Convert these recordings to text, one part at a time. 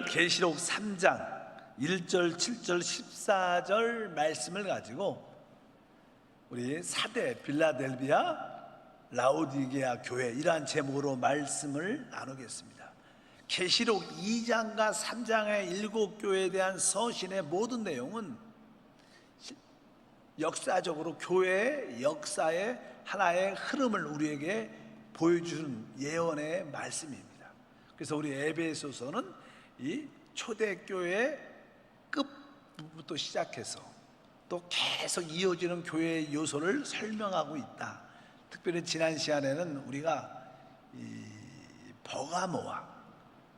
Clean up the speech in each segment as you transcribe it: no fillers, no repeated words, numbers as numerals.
계시록 3장 1절, 7절, 14절 말씀을 가지고 우리 사대 빌라델비아 라오디게아 교회 이러한 제목으로 말씀을 나누겠습니다. 계시록 2장과 3장의 7교회에 대한 서신의 모든 내용은 역사적으로 교회의 역사의 하나의 흐름을 우리에게 보여주는 예언의 말씀입니다. 그래서 우리 에베소서는 이 초대교회 끝부터 시작해서 또 계속 이어지는 교회의 요소를 설명하고 있다. 특별히 지난 시간에는 우리가 이 버가모와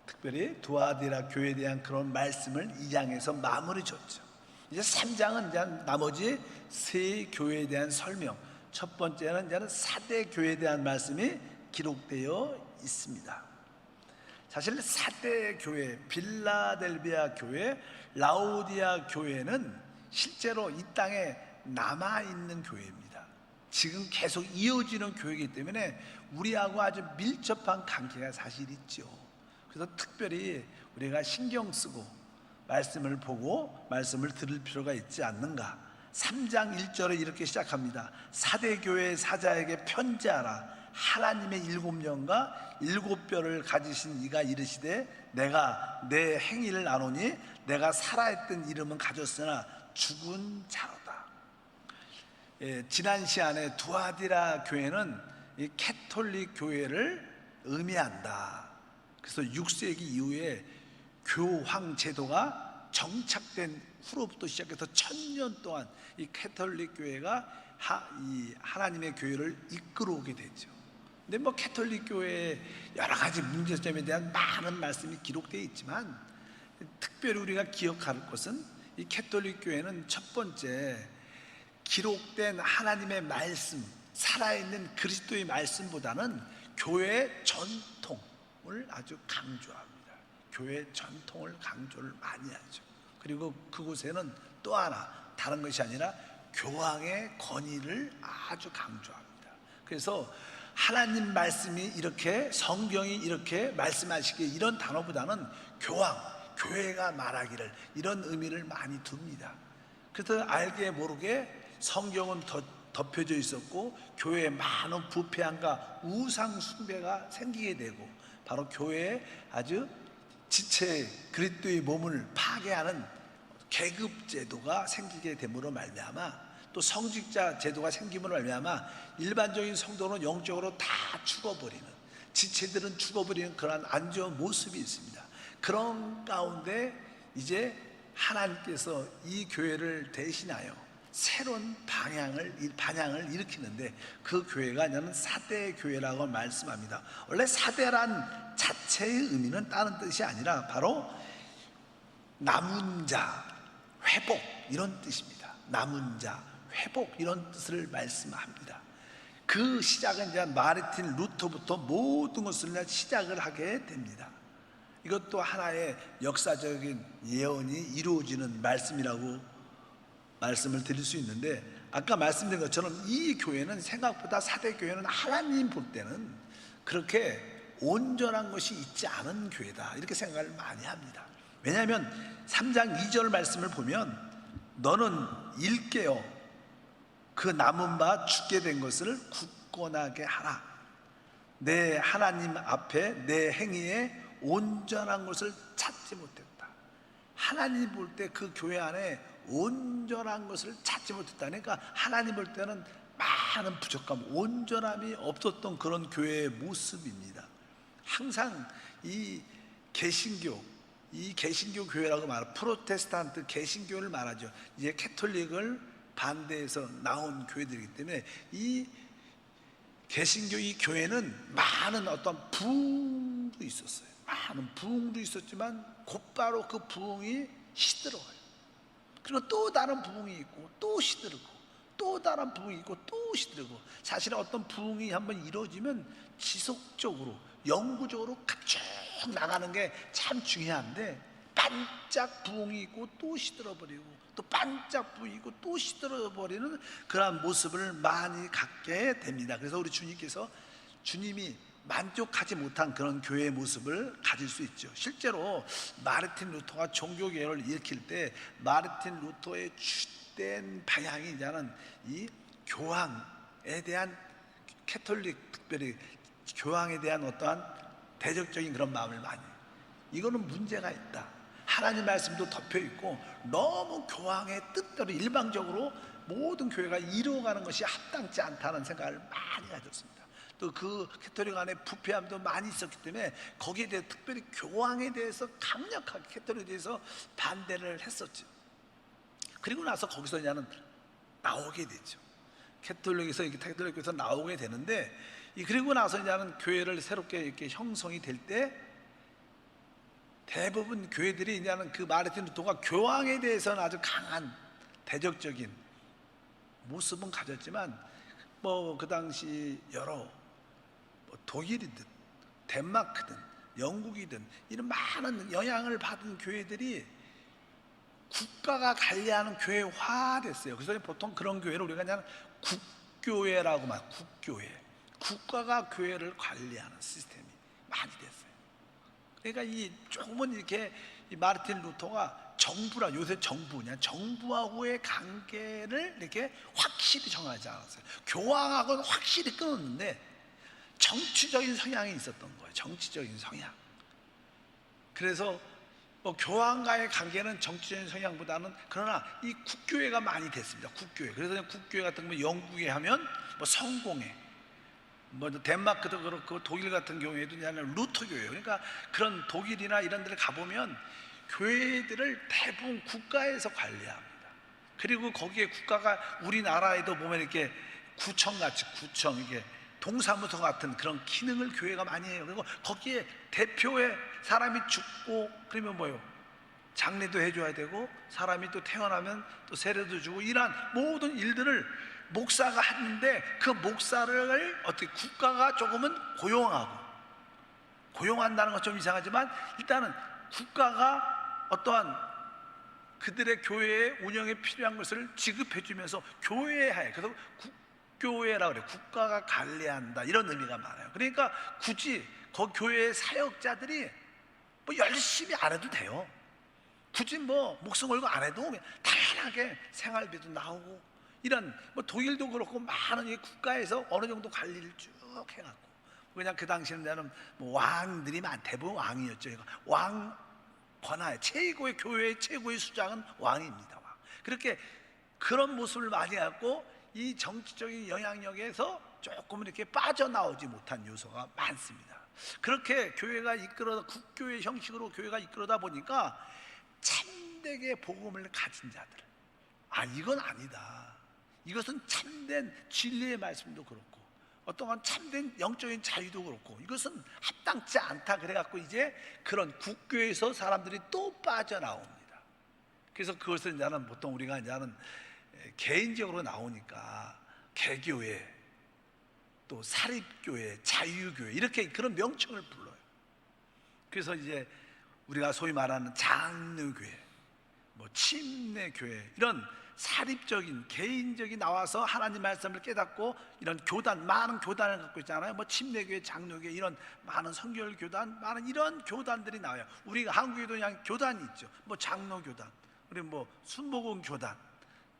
특별히 두아디라 교회에 대한 그런 말씀을 2장에서 마무리 줬죠. 이제 3장은 이제 나머지 세 교회에 대한 설명, 첫 번째는 이제 사대 교회에 대한 말씀이 기록되어 있습니다. 사실 사대 교회, 빌라델비아 교회, 라오디아 교회는 실제로 이 땅에 남아있는 교회입니다. 지금 계속 이어지는 교회이기 때문에 우리하고 아주 밀접한 관계가 사실 있죠. 그래서 특별히 우리가 신경 쓰고 말씀을 보고 말씀을 들을 필요가 있지 않는가. 3장 1절에 이렇게 시작합니다. 사대 교회 사자에게 편지하라. 하나님의 7년과 7뼈를 가지신 이가 이르시되 내가 내 행위를 아노니 내가 살아있던 이름은 가졌으나 죽은 자로다. 지난 시간에 두아디라 교회는 이 캐톨릭 교회를 의미한다. 그래서 6세기 이후에 교황 제도가 정착된 후로부터 시작해서 1000년 동안 이 캐톨릭 교회가 하나님의 교회를 이끌어오게 됐죠. 근데 뭐 캐톨릭 교회의 여러 가지 문제점에 대한 많은 말씀이 기록되어 있지만 특별히 우리가 기억할 것은 이 캐톨릭 교회는 첫 번째 기록된 하나님의 말씀, 살아있는 그리스도의 말씀보다는 교회의 전통을 아주 강조합니다. 교회의 전통을 강조를 많이 하죠. 그리고 그곳에는 또 하나 다른 것이 아니라 교황의 권위를 아주 강조합니다. 그래서 하나님 말씀이 이렇게 성경이 이렇게 말씀하시기에 이런 단어보다는 교황, 교회가 말하기를 이런 의미를 많이 둡니다. 그래서 알게 모르게 성경은 덮여져 있었고 교회에 많은 부패함과 우상 숭배가 생기게 되고 바로 교회에 아주 지체 그리스도의 몸을 파괴하는 계급 제도가 생기게 됨으로 말미암아 또 성직자 제도가 생김으로 말미암아 일반적인 성도는 영적으로 다 죽어버리는, 지체들은 죽어버리는 그러한 안 좋은 모습이 있습니다. 그런 가운데 이제 하나님께서 이 교회를 대신하여 새로운 반향을 일으키는데 그 교회가 저는 사대 교회라고 말씀합니다. 원래 사대란 자체의 의미는 다른 뜻이 아니라 바로 남은 자, 회복 이런 뜻입니다. 남은 자, 회복 이런 뜻을 말씀합니다. 그 시작은 이제 마르틴 루터부터 모든 것을 시작을 하게 됩니다. 이것도 하나의 역사적인 예언이 이루어지는 말씀이라고 말씀을 드릴 수 있는데 아까 말씀드린 것처럼 이 교회는 생각보다 사대 교회는 하나님 볼 때는 그렇게 온전한 것이 있지 않은 교회다 이렇게 생각을 많이 합니다. 왜냐하면 3장 2절 말씀을 보면 너는 일깨어 그 남은 바 죽게 된 것을 굳건하게 하라. 내 하나님 앞에 내 행위에 온전한 것을 찾지 못했다. 하나님 볼 때 그 교회 안에 온전한 것을 찾지 못했다니까 하나님 볼 때는 많은 부족함, 온전함이 없었던 그런 교회의 모습입니다. 항상 이 개신교 교회라고 말하죠. 프로테스탄트 개신교를 말하죠. 이제 캐톨릭을 반대해서 나온 교회들이기 때문에 이 개신교 이 교회는 많은 어떤 부흥도 있었어요. 많은 부흥도 있었지만 곧바로 그 부흥이 시들어요. 그리고 또 다른 부흥이 있고 또 시들고 또 다른 부흥이 있고 또 시들고 사실은 어떤 부흥이 한번 이루어지면 지속적으로 영구적으로 쭉 나가는 게 참 중요한데 반짝 부흥이 있고 또 시들어버리고 또 반짝 부흥이 있고 또 시들어버리는 그러한 모습을 많이 갖게 됩니다. 그래서 우리 주님께서 주님이 만족하지 못한 그런 교회의 모습을 가질 수 있죠. 실제로 마르틴 루터가 종교개혁을 일으킬 때 마르틴 루터의 주된 방향이 이제는 이 교황에 대한 캐톨릭, 특별히 교황에 대한 어떠한 대적적인 그런 마음을 많이, 이거는 문제가 있다. 하나님 말씀도 덮여 있고 너무 교황의 뜻대로 일방적으로 모든 교회가 이루어가는 것이 합당치 않다는 생각을 많이 가졌습니다. 또 그 캐톨릭 안에 부패함도 많이 있었기 때문에 거기에 대해 특별히 교황에 대해서 강력하게 캐톨릭에 대해서 반대를 했었죠. 그리고 나서 거기서 이제는 나오게 되죠. 캐톨릭에서 나오게 되는데, 그리고 나서 이제는 교회를 새롭게 이렇게 형성이 될 때 대부분 교회들이 이제는 그 마르틴 루터가 교황에 대해서는 아주 강한 대적적인 모습은 가졌지만 뭐 그 당시 여러 독일이든 덴마크든 영국이든 이런 많은 영향을 받은 교회들이 국가가 관리하는 교회화됐어요. 그래서 보통 그런 교회를 우리가 그냥 국교회라고 말, 국교회, 국가가 교회를 관리하는 시스템이 많이 됐어요. 그러니까 이 조금은 이렇게 이 마르틴 루터가 정부라, 요새 정부냐, 정부하고의 관계를 이렇게 확실히 정하지 않았어요. 교황하고는 확실히 끊었는데 정치적인 성향이 있었던 거예요. 정치적인 성향. 그래서 뭐 교황과의 관계는 정치적인 성향보다는, 그러나 이 국교회가 많이 됐습니다. 국교회. 그래서 국교회 같은 거 영국에 하면 뭐 성공회, 뭐 덴마크도 그렇고 독일 같은 경우에도 루터 교회예요. 그러니까 그런 독일이나 이런 데를 가보면 교회들을 대부분 국가에서 관리합니다. 그리고 거기에 국가가 우리나라에도 보면 이렇게 구청같이, 구청, 이게 동사무소 같은 그런 기능을 교회가 많이 해요. 그리고 거기에 대표의 사람이 죽고 그러면 뭐예요? 장례도 해줘야 되고, 사람이 또 태어나면 또 세례도 주고, 이러한 모든 일들을 목사가 하는데 그 목사를 어떻게 국가가 조금은 고용한다는 건 좀 이상하지만 일단은 국가가 어떠한 그들의 교회의 운영에 필요한 것을 지급해 주면서 교회에, 그래서 국교회라고 그래요. 국가가 관리한다, 이런 의미가 많아요. 그러니까 굳이 그 교회의 사역자들이 뭐 열심히 안 해도 돼요. 굳이 뭐 목숨 걸고 안 해도 다양하게 생활비도 나오고, 이런 뭐 독일도 그렇고 많은 이 국가에서 어느 정도 관리를 쭉 해갖고, 그냥 그 당시에는 뭐 왕들이 대부분 왕이었죠. 왕 권하에 최고의 교회의 최고의 수장은 왕입니다. 왕. 그렇게 그런 모습을 많이 갖고 이 정치적인 영향력에서 조금 이렇게 빠져나오지 못한 요소가 많습니다. 그렇게 교회가 국교회 형식으로 교회가 이끌어다 보니까 참되게 복음을 가진 자들, 이건 아니다, 이것은 참된 진리의 말씀도 그렇고 어떠한 참된 영적인 자유도 그렇고 이것은 합당치 않다, 그래갖고 이제 그런 국교에서 사람들이 또 빠져나옵니다. 그래서 그것을 이제는 보통 우리가 이제는 개인적으로 나오니까 개교회, 또 사립교회, 자유교회, 이렇게 그런 명칭을 불러요. 그래서 이제 우리가 소위 말하는 장로교회, 뭐 침례교회, 이런 사립적인 개인적이 나와서 하나님 말씀을 깨닫고 이런 교단, 많은 교단을 갖고 있잖아요. 뭐 침례교회, 장로교회, 이런 많은 성결교단, 많은 이런 교단들이 나와요. 우리가 한국에도 그냥 교단이 있죠. 뭐 장로교단, 그리고 뭐 순복음교단,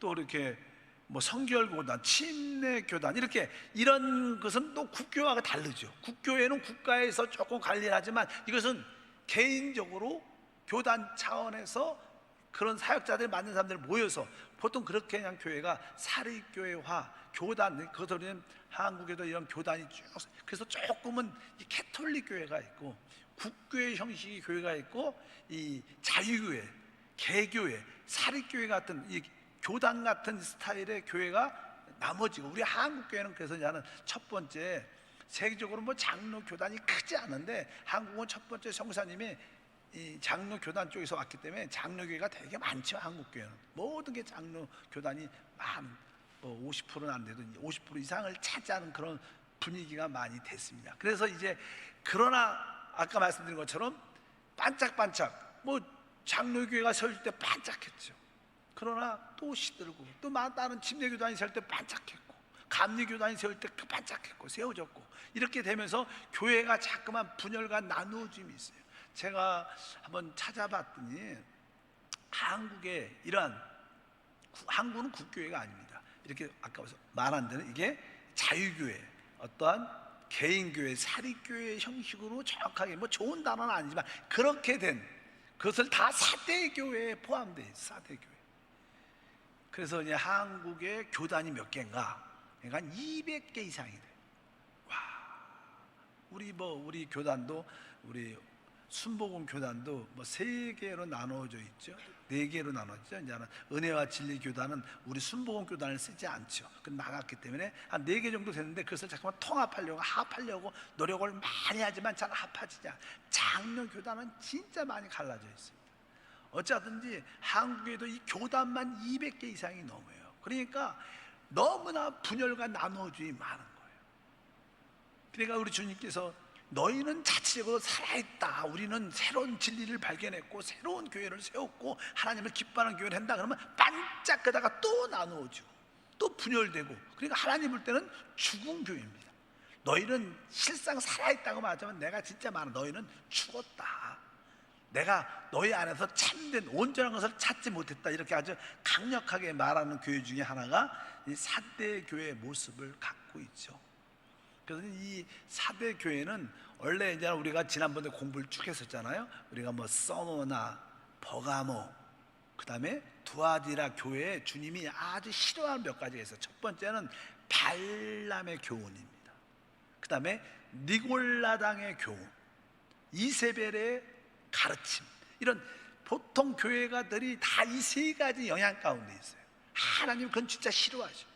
또 이렇게 뭐 성결교단, 침례교단, 이렇게 이런 것은 또 국교와 다르죠. 국교회는 국가에서 조금 관리를 하지만 이것은 개인적으로 교단 차원에서 그런 사역자들 만든 사람들 모여서, 보통 그렇게 그냥 교회가 사립교회화, 교단, 그것은 한국에도 이런 교단이 쭉, 그래서 조금은 이 캐톨릭 교회가 있고 국교회 형식의 교회가 있고 이 자유교회, 개교회, 사립교회 같은 이 교단 같은 스타일의 교회가 나머지고, 우리 한국교회는 그래서 나는 첫 번째, 세계적으로 뭐 장로 교단이 크지 않은데 한국은 첫 번째 성사님이 이 장로 교단 쪽에서 왔기 때문에 장로교회가 되게 많죠. 한국교회는 모든 게 장로 교단이 뭐 50%는 안 돼도 50% 이상을 차지하는 그런 분위기가 많이 됐습니다. 그래서 이제 그러나 아까 말씀드린 것처럼 반짝반짝, 뭐 장로교회가 설 때 반짝했죠. 그러나 또 시들고 또 다른 침례교단이 설 때 반짝했고, 감리교단이 세울 때 반짝했고 세워졌고, 이렇게 되면서 교회가 자꾸만 분열과 나누어짐이 있어요. 제가 한번 찾아봤더니 한국의 이러한, 한국은 국교회가 아닙니다. 이렇게 아까 말한 대로 이게 자유교회, 어떠한 개인교회, 사립교회 형식으로 정확하게, 뭐 좋은 단어는 아니지만 그렇게 된 그것을 다 사대교회에 포함되어 있어요. 사대교회. 그래서 이제 한국의 교단이 몇 개인가? 그러니까 한 200개 이상이 돼요. 와, 우리 교단도, 우리 순복음 교단도 뭐 3개로 나누어져 있죠. 4개로 나누어져 있죠. 이제는 은혜와 진리 교단은 우리 순복음 교단을 쓰지 않죠. 그 나갔기 때문에 한 4개 정도 되는데, 그것을 잠깐만 통합하려고, 합하려고 노력을 많이 하지만 잘 합하지지 않아요. 장로 교단은 진짜 많이 갈라져 있습니다. 어쩌든지 한국에도 이 교단만 200개 이상이 넘어요. 그러니까 너무나 분열과 나누어짐이 많은 거예요. 그러니까 우리 주님께서 너희는 자체적으로 살아있다, 우리는 새로운 진리를 발견했고 새로운 교회를 세웠고 하나님을 기뻐하는 교회를 한다 그러면 반짝 그다가 또 나누어지고 또 분열되고, 그러니까 하나님 볼 때는 죽은 교회입니다. 너희는 실상 살아있다고 말하자면 내가 진짜 말하, 너희는 죽었다, 내가 너희 안에서 참된 온전한 것을 찾지 못했다, 이렇게 아주 강력하게 말하는 교회 중에 하나가 이 사대교회의 모습을 갖고 있죠. 그래서 이 사대교회는 원래 이제 우리가 지난번에 공부를 쭉 했었잖아요. 우리가 뭐 서머나 버가모, 그 다음에 두아디라 교회에 주님이 아주 싫어하는 몇 가지가 있어요. 첫 번째는 발람의 교훈입니다. 그 다음에 니골라당의 교훈, 이세벨의 가르침, 이런 보통 교회가들이 다 이 3가지 영향 가운데 있어요. 하나님 그건 진짜 싫어하죠.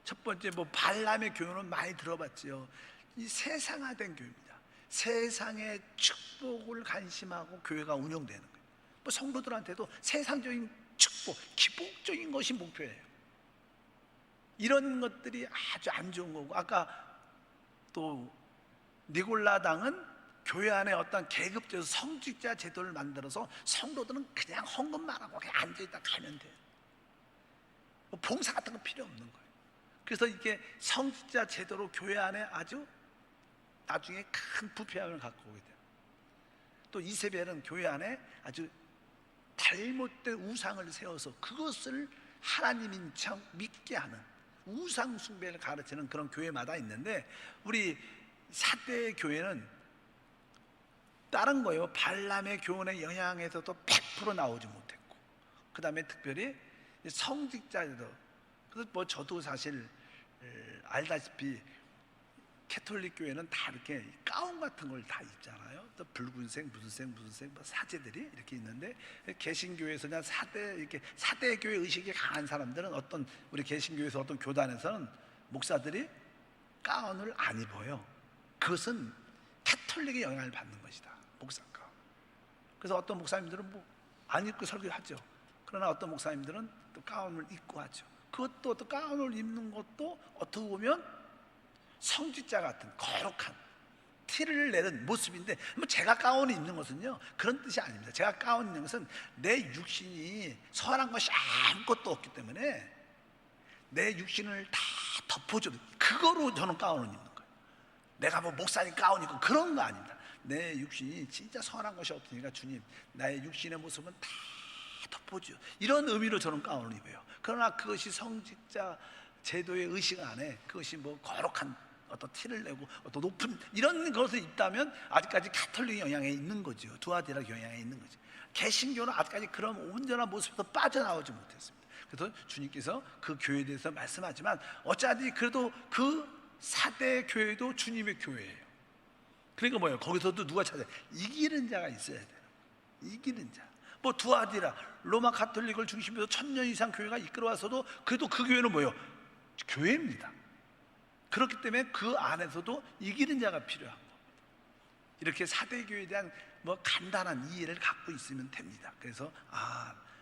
첫 번째 뭐 발람의 교훈은 많이 들어봤지요. 이 세상화된 교회입니다. 세상의 축복을 간심하고 교회가 운영되는 거예요. 뭐 성도들한테도 세상적인 축복, 기복적인 것이 목표예요. 이런 것들이 아주 안 좋은 거고, 아까 또 니골라당은 교회 안에 어떤 계급적 성직자 제도를 만들어서 성도들은 그냥 헌금만 하고 그냥 앉아있다 가면 돼요. 뭐 봉사 같은 거 필요 없는 거예요. 그래서 이게 성직자 제도로 교회 안에 아주 나중에 큰 부패함을 갖고 오게 돼요. 또 이세벨은 교회 안에 아주 잘못된 우상을 세워서 그것을 하나님인 척 믿게 하는 우상 숭배를 가르치는 그런 교회마다 있는데, 우리 사대 교회는 다른 거예요. 발람의 교훈의 영향에서도 100% 나오지 못했고, 그 다음에 특별히 성직자들도, 그래서 뭐 저도 사실 알다시피 캐톨릭 교회는 다 이렇게 가운 같은 걸 다 입잖아요. 또 붉은색, 무슨 색, 뭐 사제들이 이렇게 있는데, 개신교에서 그냥 이렇게 사대교회 의식이 강한 사람들은, 어떤 우리 개신교에서 어떤 교단에서는 목사들이 가운을 안 입어요. 그것은 캐톨릭의 영향을 받는 것이다, 목사가. 그래서 어떤 목사님들은 뭐 안 입고 설교하죠. 그러나 어떤 목사님들은 또 가운을 입고 하죠. 그것도 또 가운을 입는 것도 어떻게 보면 성직자 같은 거룩한 티를 내는 모습인데, 뭐 제가 가운을 입는 것은요 그런 뜻이 아닙니다. 제가 가운 입는 것은 내 육신이 선한 것이 아무것도 없기 때문에 내 육신을 다 덮어주는, 그거로 저는 가운을 입는 거예요. 내가 뭐 목사님 가운 입고 그런 거 아닙니다. 내 육신이 진짜 선한 것이 없으니까 주님, 나의 육신의 모습은 다 덮어줘, 이런 의미로 저는 가운을 입어요. 그러나 그것이 성직자 제도의 의식 안에 그것이 뭐 거룩한 어떤 티를 내고 어떤 높은 이런 것을 입다면 아직까지 가톨릭 영향에 있는 거죠. 두아디라 영향에 있는 거죠. 개신교는 아직까지 그런 온전한 모습에서 빠져나오지 못했습니다. 그래서 주님께서 그 교회에 대해서 말씀하지만, 어차피 그래도 그 사대 교회도 주님의 교회예요. 그러니까 뭐예요? 거기서도 누가 찾아요? 이기는 자가 있어야 돼요. 이기는 자. 뭐 두아디라 로마 가톨릭을 중심으로 1000년 이상 교회가 이끌어와서도 그래도 그 교회는 뭐예요? 교회입니다. 그렇기 때문에 그 안에서도 이기는 자가 필요한 겁니다. 이렇게 사대교회에 대한 뭐 간단한 이해를 갖고 있으면 됩니다. 그래서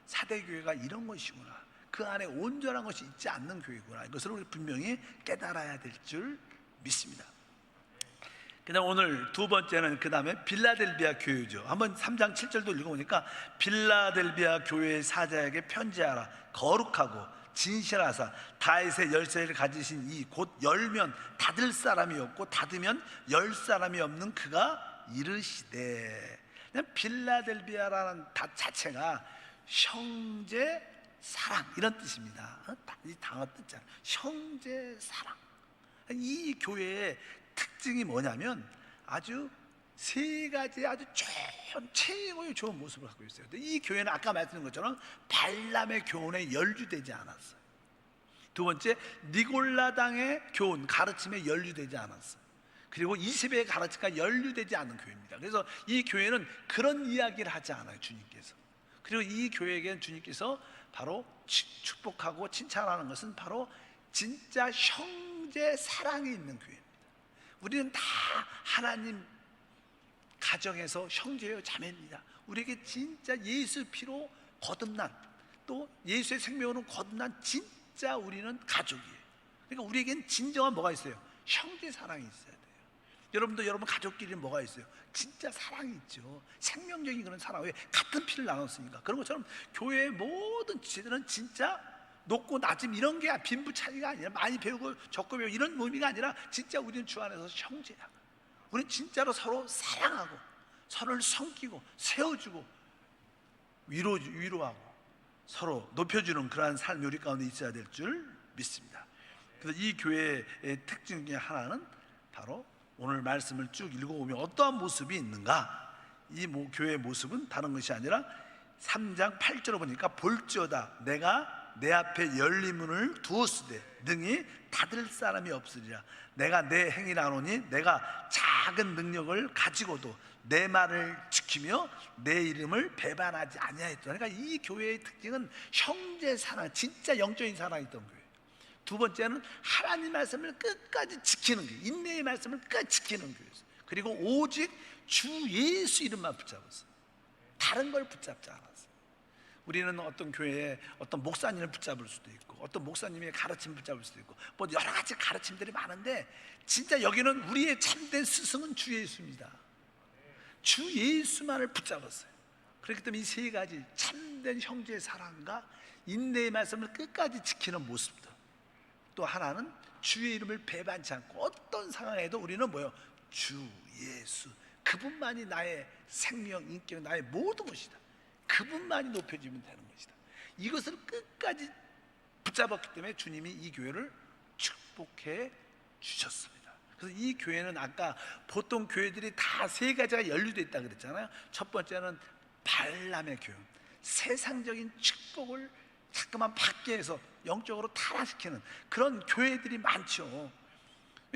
사대교회가 이런 것이구나, 그 안에 온전한 것이 있지 않는 교회구나, 이것을 우리 분명히 깨달아야 될 줄 믿습니다. 그 다음 오늘 두 번째는 그 다음에 빌라델비아 교회죠. 한번 3장 7절도 읽어보니까, 빌라델비아 교회의 사자에게 편지하라. 거룩하고 진실하사 다윗의 열쇠를 가지신 이 곧 열면 닫을 사람이 없고 닫으면 열 사람이 없는 그가 이르시되. 그냥 빌라델비아라는 닷 자체가 형제 사랑 이런 뜻입니다. 이 단어 뜻잖아요. 형제 사랑. 이 교회의 특징이 뭐냐면 아주 세 가지 아주 최고의 좋은 모습을 갖고 있어요. 이 교회는 아까 말씀드린 것처럼 발람의 교훈에 연루되지 않았어요. 두 번째, 니골라당의 교훈, 가르침에 연루되지 않았어요. 그리고 이세벨의 가르침과 연루되지 않는 교회입니다. 그래서 이 교회는 그런 이야기를 하지 않아요, 주님께서. 그리고 이 교회에게는 주님께서 바로 축복하고 칭찬하는 것은 바로 진짜 형제 사랑이 있는 교회입니다. 우리는 다 하나님 가정에서 형제요 자매입니다. 우리에게 진짜 예수 피로 거듭난, 또 예수의 생명으로 거듭난 진짜 우리는 가족이에요. 그러니까 우리에겐 진정한 뭐가 있어요? 형제 사랑이 있어야 돼요. 여러분도 여러분 가족끼리 뭐가 있어요? 진짜 사랑이 있죠. 생명적인 그런 사랑. 왜? 같은 피를 나눴으니까. 그런 것처럼 교회의 모든 지체들은 진짜 높고 낮음 이런 게 빈부 차이가 아니라 많이 배우고 적고 배우고 이런 의미가 아니라 진짜 우리는 주 안에서 형제야. 우리는 진짜로 서로 사랑하고 서로를 섬기고 세워주고 위로하고 서로 높여주는 그러한 삶이 우리 가운데 있어야 될 줄 믿습니다. 그래서 이 교회의 특징 중에 하나는 바로 오늘 말씀을 쭉 읽어보면 어떠한 모습이 있는가? 이 교회의 모습은 다른 것이 아니라 3장 8절을 보니까 볼지어다 내가 내 앞에 열린 문을 두었으되 능히 닫을 사람이 없으리라. 내가 내 행위를 아노니 내가 작은 능력을 가지고도 내 말을 지키며 내 이름을 배반하지 아니하였다. 그러니까 이 교회의 특징은 형제 사랑, 진짜 영적인 사랑이 있던 교회. 두 번째는 하나님 말씀을 끝까지 지키는 교회, 인내의 말씀을 끝까지 지키는 교회였어요. 그리고 오직 주 예수 이름만 붙잡았어요. 다른 걸 붙잡지 않았어요. 우리는 어떤 교회에 어떤 목사님을 붙잡을 수도 있고 어떤 목사님의 가르침을 붙잡을 수도 있고 뭐 여러 가지 가르침들이 많은데 진짜 여기는 우리의 참된 스승은 주 예수입니다. 주 예수만을 붙잡았어요. 그렇기 때문에 이 세 가지 참된 형제의 사랑과 인내의 말씀을 끝까지 지키는 모습들, 또 하나는 주의 이름을 배반치 않고 어떤 상황에도 우리는 뭐요? 주 예수 그분만이 나의 생명, 인격, 나의 모든 것이다. 그분만이 높여지면 되는 것이다. 이것을 끝까지 붙잡았기 때문에 주님이 이 교회를 축복해 주셨습니다. 그래서 이 교회는 아까 보통 교회들이 다 세 가지가 연루되어 있다고 그랬잖아요. 첫 번째는 발람의 교훈, 세상적인 축복을 자꾸만 받게 해서 영적으로 타락시키는 그런 교회들이 많죠.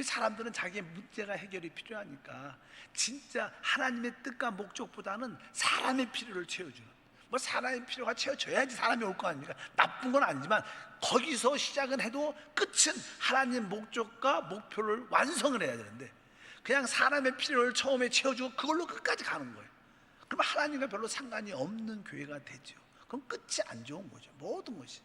사람들은 자기의 문제가 해결이 필요하니까 진짜 하나님의 뜻과 목적보다는 사람의 필요를 채워주는, 뭐 사람의 필요가 채워져야지 사람이 올 거 아닙니까? 나쁜 건 아니지만 거기서 시작은 해도 끝은 하나님 목적과 목표를 완성을 해야 되는데 그냥 사람의 필요를 처음에 채워주고 그걸로 끝까지 가는 거예요. 그럼 하나님과 별로 상관이 없는 교회가 되죠. 그럼 끝이 안 좋은 거죠. 모든 것이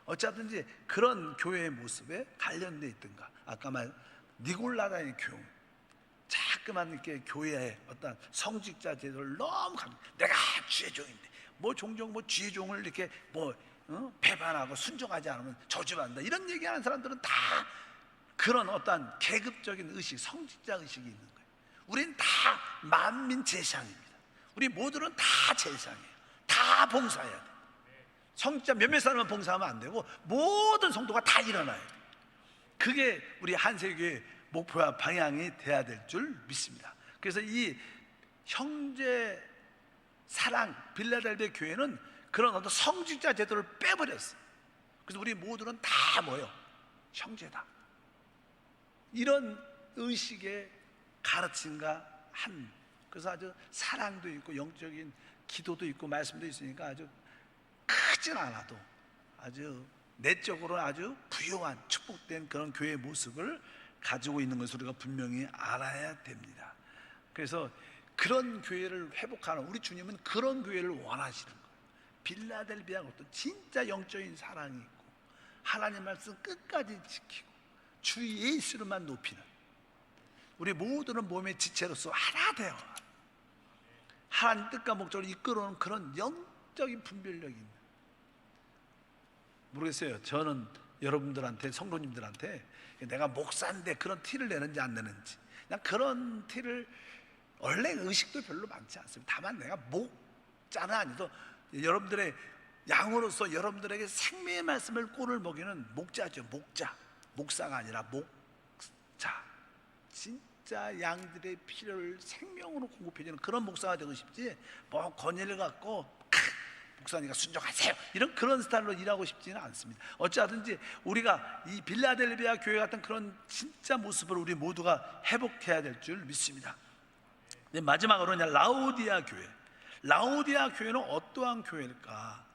어쩌든지 그런 교회의 모습에 관련되어 있던가. 아까 말 니골라당의 교훈, 자꾸만 이렇게 교회의 어떤 성직자 제도를 너무 내가 주의 종인데 뭐 종종 뭐 주의 종을 이렇게 뭐 배반하고 순종하지 않으면 저주받는다 이런 얘기하는 사람들은 다 그런 어떤 계급적인 의식, 성직자 의식이 있는 거예요. 우리는 다 만민 제상입니다. 우리 모두는 다 제상이에요. 다 봉사해야 돼. 성직자 몇몇 사람만 봉사하면 안 되고 모든 성도가 다 일어나야 돼. 그게 우리 한세교의 목표와 방향이 돼야 될 줄 믿습니다. 그래서 이 형제 사랑 빌라델비아 교회는 그런 어떤 성직자 제도를 빼버렸어요. 그래서 우리 모두는 다 뭐예요? 형제다. 이런 의식의 가르침과 한, 그래서 아주 사랑도 있고 영적인 기도도 있고 말씀도 있으니까 아주 크진 않아도 아주 내적으로 아주 부유한 축복된 그런 교회의 모습을 가지고 있는 것을 우리가 분명히 알아야 됩니다. 그래서 그런 교회를 회복하는 우리 주님은 그런 교회를 원하시는 거예요. 빌라델비아 것도 진짜 영적인 사랑이 있고 하나님 말씀 끝까지 지키고 주 예수를만 높이는, 우리 모두는 몸의 지체로서 하나 되어 하나님 뜻과 목적을 이끌어오는 그런 영적인 분별력이 있는, 모르겠어요. 저는 여러분들한테, 성도님들한테 내가 목사인데 그런 티를 내는지 안 내는지, 그냥 그런 티를, 원래 의식도 별로 많지 않습니다. 다만 내가 목자는 아니도 여러분들의 양으로서 여러분들에게 생명의 말씀을 꼴을 먹이는 목자죠. 목사가 아니라 목자, 진짜 양들의 필요를 생명으로 공급해주는 그런 목사가 되고 싶지, 뭐 권위를 갖고 목사님과 순종하세요 이런 그런 스타일로 일하고 싶지는 않습니다. 어찌하든지 우리가 이 빌라델비아 교회 같은 그런 진짜 모습을 우리 모두가 회복해야 될 줄 믿습니다. 마지막으로 이제 라오디아 교회. 라오디아 교회는 어떠한 교회일까?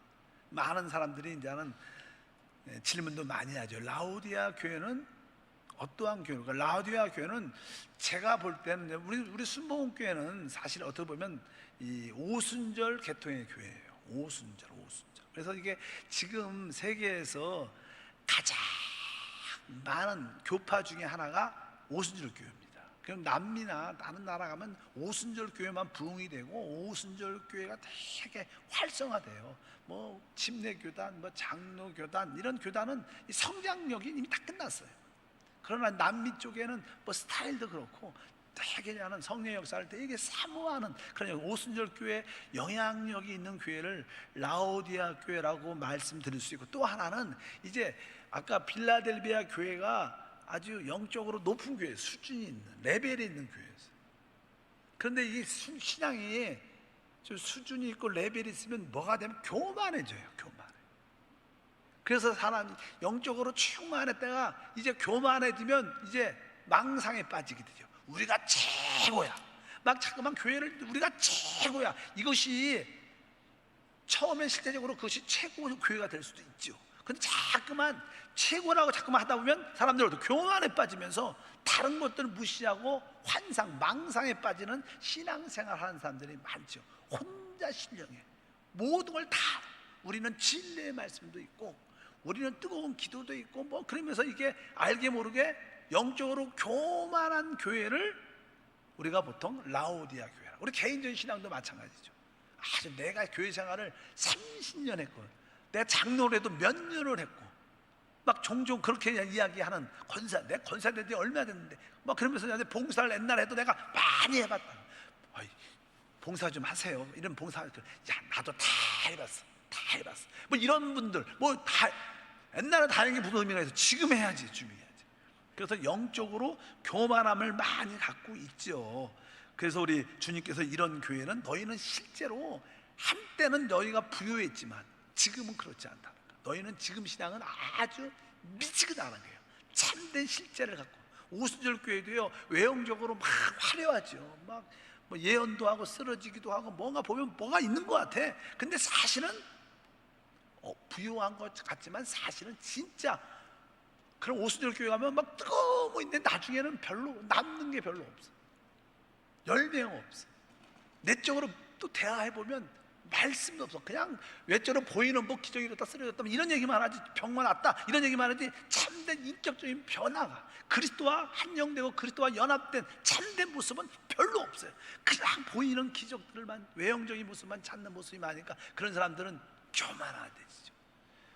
많은 사람들이 이제는 질문도 많이 하죠. 라오디아 교회는 어떠한 교회일까? 라오디아 교회는 제가 볼 때는 우리 순복음 교회는 사실 어떻게 보면 이 오순절 계통의 교회예요. 오순절. 그래서 이게 지금 세계에서 가장 많은 교파 중에 하나가 오순절 교회입니다. 그럼 남미나 다른 나라 가면 오순절 교회만 부흥이 되고 오순절 교회가 되게 활성화돼요. 뭐 침례교단, 뭐 장로교단, 이런 교단은 이 성장력이 이미 다 끝났어요. 그러나 남미 쪽에는 뭐 스타일도 그렇고 되게 하는 성령 역사를 되게 사모하는 그런 오순절 교회 영향력이 있는 교회를 라오디아 교회라고 말씀드릴 수 있고, 또 하나는 이제 아까 빌라델비아 교회가 아주 영적으로 높은 교회, 수준이 있는, 레벨이 있는 교회였어요. 그런데 이 신앙이 좀 수준이 있고 레벨이 있으면 뭐가 되면 교만해져요. 그래서 사람이 영적으로 충만했다가 이제 교만해지면 이제 망상에 빠지게 되죠. 우리가 최고야. 막 자꾸만 교회를 우리가 최고야. 이것이 처음엔 실제적으로 그것이 최고 교회가 될 수도 있죠. 근데 자꾸만 최고라고 자꾸만 하다 보면 사람들도 교만에 빠지면서 다른 것들을 무시하고 환상, 망상에 빠지는 신앙생활 하는 사람들이 많죠. 혼자 신령해. 모든 걸 다, 우리는 진리의 말씀도 있고 우리는 뜨거운 기도도 있고 뭐 그러면서 이게 알게 모르게 영적으로 교만한 교회를 우리가 보통 라오디아 교회라. 우리 개인적인 신앙도 마찬가지죠. 아주 내가 교회 생활을 30년 했고 내가 장로라도 몇 년을 했고 막 종종 그렇게 이야기하는 권사, 내가 권사 된 지 얼마 됐는데 막 그러면서 봉사를 옛날에 해도 내가 많이 해봤다. 어이, 봉사 좀 하세요. 이런 봉사, 야 나도 다 해봤어. 뭐 이런 분들 뭐 다 옛날에 다행히 무슨 의미가 있어. 지금 해야지. 그래서 영적으로 교만함을 많이 갖고 있죠. 그래서 우리 주님께서 이런 교회는 너희는 실제로 한때는 너희가 부유했지만 지금은 그렇지 않다. 너희는 지금 신앙은 아주 미지근한 거예요. 참된 실제를 갖고. 오순절 교회도요 외형적으로 막 화려하죠. 막 뭐 예언도 하고 쓰러지기도 하고 뭔가 보면 뭐가 있는 것 같아. 근데 사실은 부유한 것 같지만 사실은 진짜 그런 오순절 교회 가면 막 뜨거워 있는데 나중에는 별로 남는 게 별로 없어. 열매가 없어. 내적으로 또 대화해보면 말씀도 없어. 그냥 외적으로 보이는 뭐 기적이 일어났다 쓰러졌다 이런 얘기만 하지, 병만 왔다 이런 얘기만 하지, 참된 인격적인 변화가 그리스도와 한영되고 그리스도와 연합된 참된 모습은 별로 없어요. 그냥 보이는 기적들만, 외형적인 모습만 찾는 모습이 많으니까 그런 사람들은 교만하대지죠.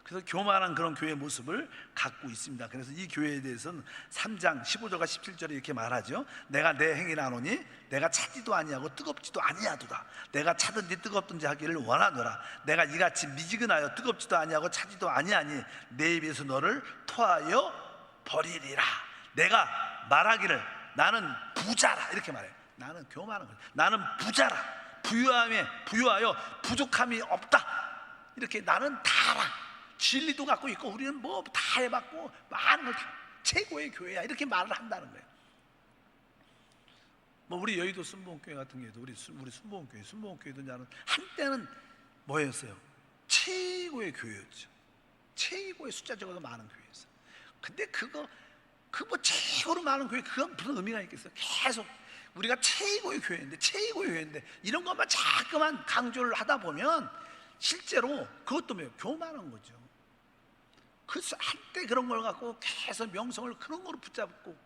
그래서 교만한 그런 교회의 모습을 갖고 있습니다. 그래서 이 교회에 대해서는 3장 15절과 17절에 이렇게 말하죠. 내가 내 행위를 아노니 내가 차지도 아니하고 뜨겁지도 아니하도다. 내가 차든지 뜨겁든지 하기를 원하노라. 내가 이같이 미지근하여 뜨겁지도 아니하고 차지도 아니하니 내 입에서 너를 토하여 버리리라. 내가 말하기를 나는 부자라 이렇게 말해요. 나는 교만한 거예요. 나는 부자라. 부유하여 부족함이 없다. 이렇게 나는 다라. 진리도 갖고 있고 우리는 뭐 다 해봤고 많은 걸 다 최고의 교회야 이렇게 말을 한다는 거예요. 뭐 우리 여의도 순복음교회 같은 경우도 우리 순복음교회도 나는 한때는 뭐였어요? 최고의 교회였죠. 최고의 숫자적으로 많은 교회였어요. 근데 그거 뭐 최고로 많은 교회 그건 무슨 의미가 있겠어요? 계속 우리가 최고의 교회인데 이런 것만 자꾸만 강조를 하다 보면 실제로 그것도 뭐예요? 교만한 거죠. 그 한때 그런 걸 갖고 계속 명성을 그런 거로 붙잡고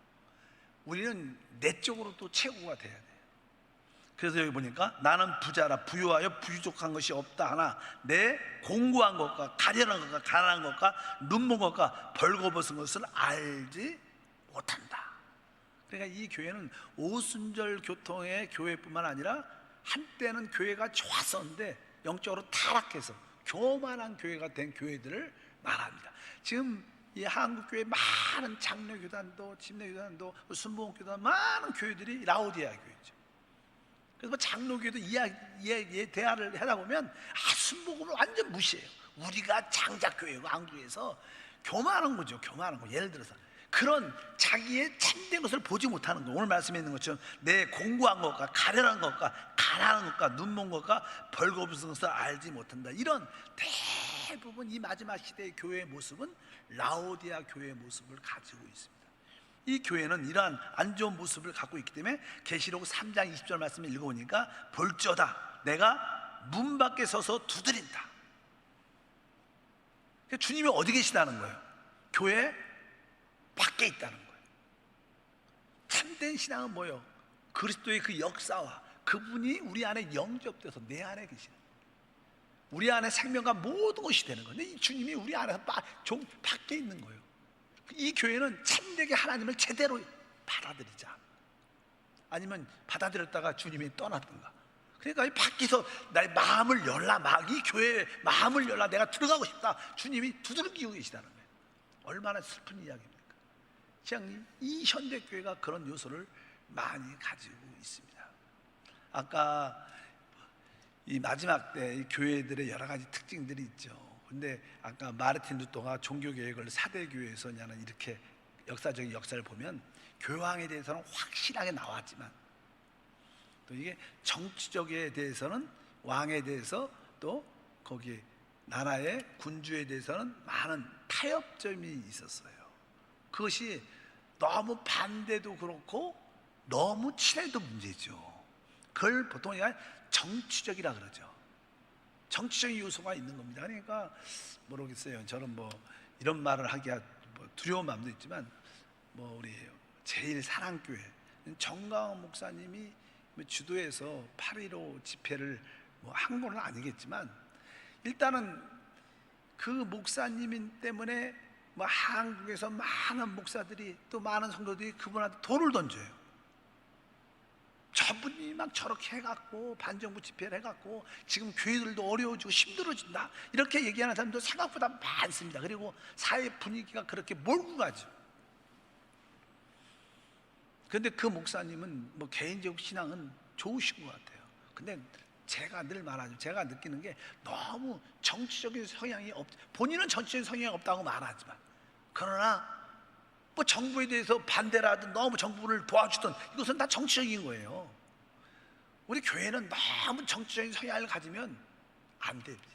우리는 내적으로 또 최고가 돼야 돼요. 그래서 여기 보니까 나는 부자라 부유하여 부족한 것이 없다 하나 내 공고한 것과 가련한 것과 가난한 것과 눈먼 것과 벌거벗은 것을 알지 못한다. 그러니까 이 교회는 오순절 교통의 교회뿐만 아니라 한때는 교회가 좋았었는데 영적으로 타락해서 교만한 교회가 된 교회들을 말합니다. 지금 이 한국교회 많은 장로교단도 침례교단도 순복음교단 많은 교회들이 라오디아 교회죠. 그래서 뭐 장로교도 대화를 하다 보면 순복음을 완전 무시해요. 우리가 장자교회고 한국에서 교만한 거죠. 교만한 거. 예를 들어서 그런 자기의 참된 것을 보지 못하는 거. 오늘 말씀에 있는 것처럼 내 공고한 것과 가련한 것과 가난한 것과 눈먼 것과 벌거벗은 것을 알지 못한다. 이런 대부분 이 마지막 시대의 교회의 모습은 라오디아 교회의 모습을 가지고 있습니다. 이 교회는 이러한 안 좋은 모습을 갖고 있기 때문에 계시록 3장 20절 말씀을 읽어보니까 볼저다 내가 문 밖에 서서 두드린다. 그러니까 주님이 어디 계시다는 거예요? 교회 밖에 있다는 거예요. 참된 신앙은 뭐예요? 그리스도의 그 역사와 그분이 우리 안에 영접돼서 내 안에 계시는 거예요. 우리 안에 생명과 모든 것이 되는 거예요. 근데 이 주님이 우리 안에서 좀 밖에 있는 거예요. 이 교회는 참되게 하나님을 제대로 받아들이자, 아니면 받아들였다가 주님이 떠났던가. 그러니까 이 밖에서 나의 마음을 열라, 이 교회에 마음을 열라, 내가 들어가고 싶다, 주님이 두드리고 계시다는 거예요. 얼마나 슬픈 이야기입니까? 이 현대교회가 그런 요소를 많이 가지고 있습니다. 아까 이 마지막 때 이 교회들의 여러 가지 특징들이 있죠. 근데 아까 마르틴 루터가 종교개혁을 4대 교회에서냐는 이렇게 역사적인 역사를 보면 교황에 대해서는 확실하게 나왔지만 또 이게 정치적에 대해서는 왕에 대해서 또 거기 나라의 군주에 대해서는 많은 타협점이 있었어요. 그것이 너무 반대도 그렇고 너무 친해도 문제죠. 그걸 보통 정치적이라 그러죠. 정치적인 요소가 있는 겁니다. 그러니까 모르겠어요. 저는 뭐 이런 말을 하기가 두려운 마음도 있지만 우리 제일 사랑교회 정강원 목사님이 주도해서 8.15 집회를 한 건 아니겠지만 일단은 그 목사님 때문에 한국에서 많은 목사들이 또 많은 성도들이 그분한테 돈을 던져요. 저분이 막 저렇게 해갖고 반정부 집회를 해갖고 지금 교회들도 어려워지고 힘들어진다 이렇게 얘기하는 사람도 생각보다 많습니다. 그리고 사회 분위기가 그렇게 몰고 가죠. 그런데 그 목사님은 개인적 신앙은 좋으신 것 같아요. 근데 제가 늘 말하죠. 제가 느끼는 게 너무 정치적인 성향이 본인은 정치적인 성향이 없다고 말하지만 그러나 정부에 대해서 반대를 하든 너무 정부를 도와주든 이것은 다 정치적인 거예요. 우리 교회는 너무 정치적인 성향을 가지면 안 됩니다.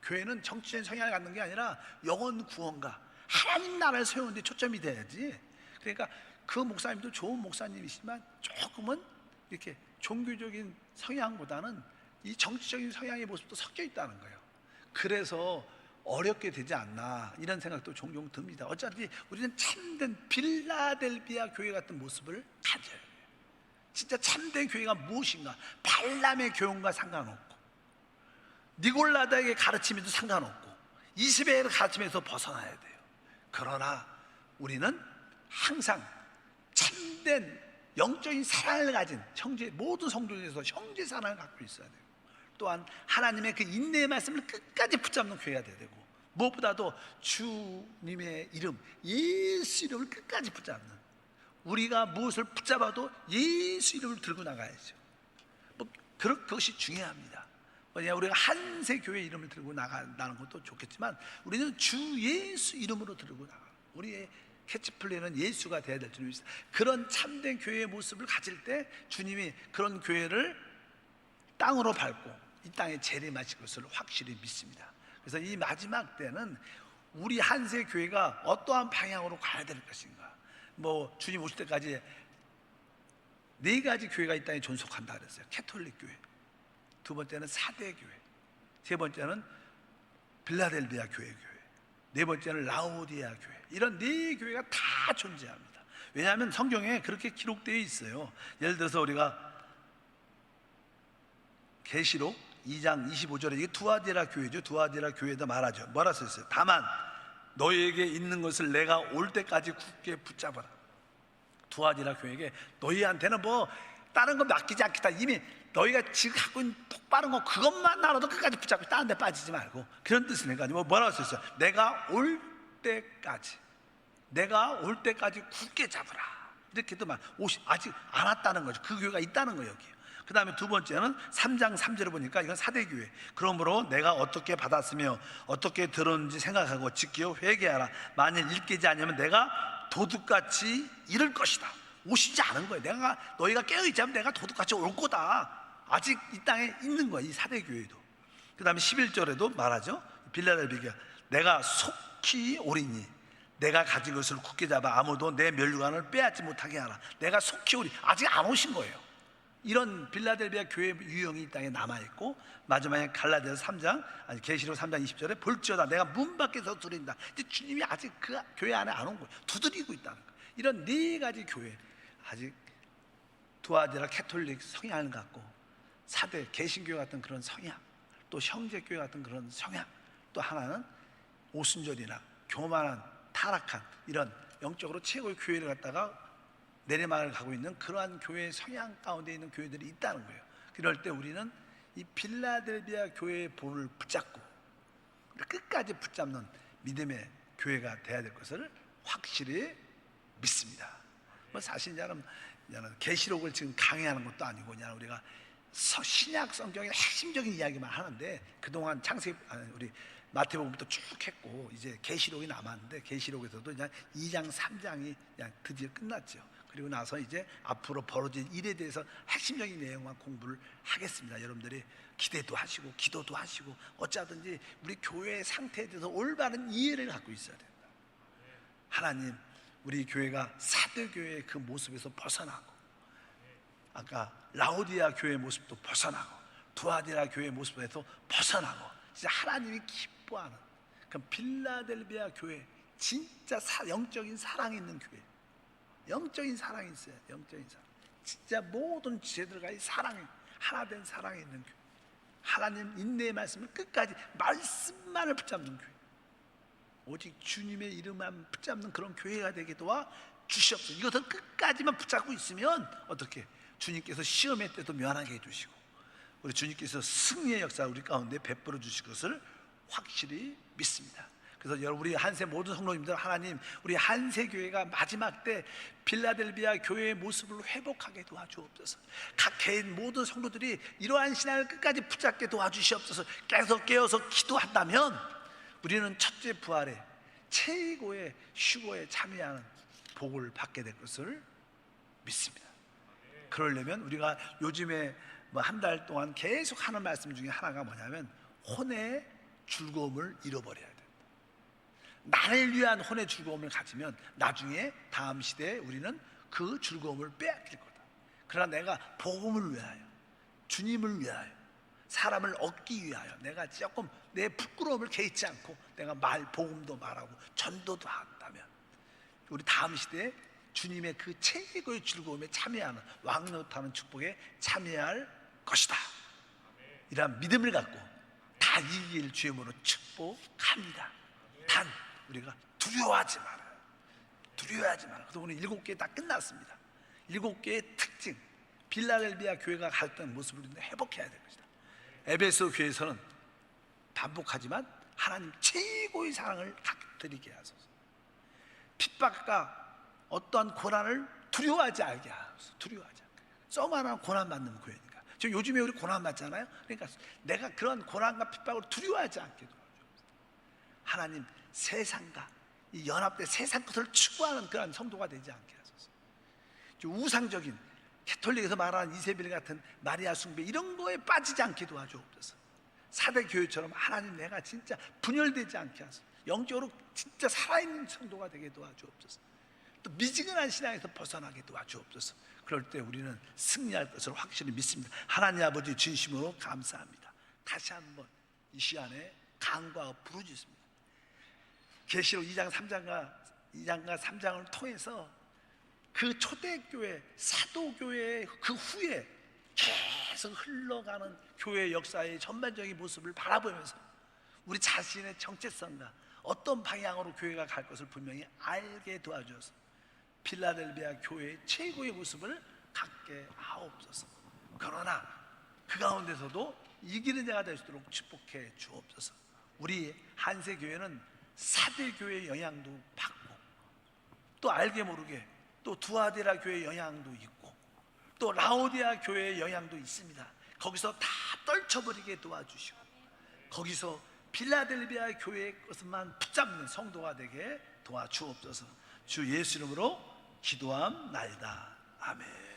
교회는 정치적인 성향을 갖는 게 아니라 영혼 구원과 하나님 나라를 세우는 데 초점이 돼야지. 그러니까 그 목사님도 좋은 목사님이시지만 조금은 이렇게 종교적인 성향보다는 이 정치적인 성향의 모습도 섞여 있다는 거예요. 그래서 어렵게 되지 않나 이런 생각도 종종 듭니다. 어차피 우리는 참된 빌라델비아 교회 같은 모습을 가져야 해요. 진짜 참된 교회가 무엇인가? 발람의 교훈과 상관없고 니골라다의 가르침에도 상관없고 이스라엘의 가르침에서 벗어나야 돼요. 그러나 우리는 항상 참된 영적인 사랑을 가진 모든 성도들에서 형제 사랑을 갖고 있어야 돼요. 또한 하나님의 그 인내의 말씀을 끝까지 붙잡는 교회가 돼야 되고 무엇보다도 주님의 이름 예수 이름을 끝까지 붙잡는, 우리가 무엇을 붙잡아도 예수 이름을 들고 나가야죠. 그것이 중요합니다. 왜냐 우리가 한세 교회 이름을 들고 나가는 것도 좋겠지만 우리는 주 예수 이름으로 들고 나가. 우리의 캐치플레이는 예수가 돼야 될 줄입니다. 그런 참된 교회의 모습을 가질 때 주님이 그런 교회를 땅으로 밟고 이 땅에 재림하실 것을 확실히 믿습니다. 그래서 이 마지막 때는 우리 한세 교회가 어떠한 방향으로 가야 될 것인가. 주님 오실 때까지 4가지 교회가 이 땅에 존속한다 그랬어요. 캐톨릭 교회, 두 번째는 4대 교회, 세 번째는 빌라델비아 교회, 네 번째는 라오디아 교회. 이런 4교회가 다 존재합니다. 왜냐하면 성경에 그렇게 기록되어 있어요. 예를 들어서 우리가 계시록 2장 25절에 이게 두아디라 교회죠. 두아디라 교회에다 말하죠. 뭐라 써있어요? 다만 너희에게 있는 것을 내가 올 때까지 굳게 붙잡아라. 두아디라 교회에게 너희한테는 뭐 다른 거 맡기지 않겠다. 이미 너희가 지금 갖고 있는 똑바른 거 그것만 나눠도 끝까지 붙잡고 다른 데 빠지지 말고, 그런 뜻이니까. 뭐라고 써있어요? 내가 올 때까지, 내가 올 때까지 굳게 잡으라. 이렇게도 아직 안 왔다는 거죠. 그 교회가 있다는 거예요, 여기. 그 다음에 두 번째는 3장 3절을 보니까 이건 사대교회. 그러므로 내가 어떻게 받았으며 어떻게 들었는지 생각하고 지키어 회개하라. 만일 읽히지 않으면 내가 도둑같이 이를 것이다. 오시지 않은 거예요. 너희가 깨어있지 않으면 내가 도둑같이 올 거다. 아직 이 땅에 있는 거예요, 이 사대교회도. 그 다음에 11절에도 말하죠. 빌라델비가 내가 속히 오리니 내가 가진 것을 굳게 잡아 아무도 내 면류관을 빼앗지 못하게 하라. 내가 속히 오리. 아직 안 오신 거예요. 이런 빌라델비아 교회 유형이 이 땅에 남아있고, 마지막에 갈라디아서 3장, 아니 계시록 3장 20절에 볼지어다 내가 문 밖에서 두드린다. 이제 주님이 아직 그 교회 안에 안 온 거예요. 두드리고 있다는 거예요. 이런 네 가지 교회, 아직 두아디라 캐톨릭 성향을 갖고 사대 개신교회 같은 그런 성향, 또 형제교회 같은 그런 성향, 또 하나는 오순절이나 교만한 타락한 이런 영적으로 최고의 교회를 갖다가 내리막을 가고 있는 그러한 교회의 성향 가운데 있는 교회들이 있다는 거예요. 그럴 때 우리는 이 빌라델비아 교회의 볼을 붙잡고 끝까지 붙잡는 믿음의 교회가 돼야 될 것을 확실히 믿습니다. 뭐 사실 저는 계시록을 지금 강의하는 것도 아니고 그냥 우리가 신약 성경의 핵심적인 이야기만 하는데, 그동안 우리 마태복음부터 쭉 했고 이제 계시록이 남았는데, 계시록에서도 그냥 2장 3장이 그냥 드디어 끝났죠. 그리고 나서 이제 앞으로 벌어질 일에 대해서 핵심적인 내용만 공부를 하겠습니다. 여러분들이 기대도 하시고 기도도 하시고 어쩌든지 우리 교회의 상태에 대해서 올바른 이해를 갖고 있어야 된다. 하나님, 우리 교회가 사도교회의 그 모습에서 벗어나고, 아까 라오디아 교회의 모습도 벗어나고, 두아디라 교회의 모습에서 벗어나고, 진짜 하나님이 기뻐하는 그 빌라델비아 교회, 진짜 영적인 사랑이 있는 교회, 영적인 사랑이 있어요. 영적인 사랑, 진짜 모든 지체들과 이 사랑이 하나 된 사랑이 있는 교회, 하나님 인내의 말씀을 끝까지 말씀만을 붙잡는 교회, 오직 주님의 이름만 붙잡는 그런 교회가 되게 도와 주시옵소서. 이것을 끝까지만 붙잡고 있으면 어떻게 주님께서 시험의 때도 면하게 해주시고, 우리 주님께서 승리의 역사 우리 가운데 베풀어 주실 것을 확실히 믿습니다. 그래서 여러분, 우리 한세 모든 성도님들, 하나님 우리 한세 교회가 마지막 때 빌라델비아 교회의 모습을 회복하게 도와주옵소서. 각 개인 모든 성도들이 이러한 신앙을 끝까지 붙잡게 도와주시옵소서. 계속 깨어서 기도한다면 우리는 첫째 부활의 최고의 휴거에 참여하는 복을 받게 될 것을 믿습니다. 그러려면 우리가 요즘에 한 달 동안 계속 하는 말씀 중에 하나가 뭐냐면, 혼의 즐거움을 잃어버려야 된다. 나를 위한 혼의 즐거움을 가지면 나중에 다음 시대에 우리는 그 즐거움을 빼앗길 거다. 그러나 내가 복음을 위하여, 주님을 위하여, 사람을 얻기 위하여 내가 조금 내 부끄러움을 개의치 않고 내가 복음도 말하고 전도도 한다면 우리 다음 시대에 주님의 그 최고의 즐거움에 참여하는, 왕노릇하는 축복에 참여할 것이다. 이러한 믿음을 갖고 다 이길 주의 이름으로 축복합니다. 단 우리가 두려워하지 말아요. 두려워하지 말아요. 그래서 오늘 7개 다 끝났습니다. 7개의 특징, 빌라델비아 교회가 가졌던 모습을 우리는 회복해야 될 것이다. 에베소 교회에서는 반복하지만 하나님 최고의 사랑을 드리게 하소서. 핍박과 어떠한 고난을 두려워하지 않게 하소서. 두려워하지 않게. 썩만한 고난 받는 교회니까. 지금 요즘에 우리 고난 받잖아요. 그러니까 내가 그런 고난과 핍박을 두려워하지 않게 도와주옵소서. 하나님, 세상과 이 연합된 세상 것을 추구하는 그런 성도가 되지 않게 하소서. 우상적인 캐톨릭에서 말하는 이세벨 같은 마리아 숭배 이런 거에 빠지지 않게 도와주옵소서. 사대 교회처럼 하나님, 내가 진짜 분열되지 않게 하소서. 영적으로 진짜 살아있는 성도가 되게 도와주옵소서. 또 미지근한 신앙에서 벗어나게 도와주옵소서. 그럴 때 우리는 승리할 것을 확실히 믿습니다. 하나님 아버지, 진심으로 감사합니다. 다시 한번 이 시간에 간구하고 부르짖습니다. 계시록 2장 3장을 통해서 그 초대교회, 사도교회의 그 후에 계속 흘러가는 교회 역사의 전반적인 모습을 바라보면서 우리 자신의 정체성과 어떤 방향으로 교회가 갈 것을 분명히 알게 도와주어서 필라델비아 교회의 최고의 모습을 갖게 하옵소서. 그러나 그 가운데서도 이기는 자가 될 수 있도록 축복해 주옵소서. 우리 한세교회는 사대교회의 영향도 받고 또 알게 모르게 또 두아디라 교회의 영향도 있고 또 라오디아 교회의 영향도 있습니다. 거기서 다 떨쳐버리게 도와주시고 거기서 필라델비아 교회의 것만 붙잡는 성도가 되게 도와주옵소서. 주 예수 이름으로 기도함나이다. 아멘.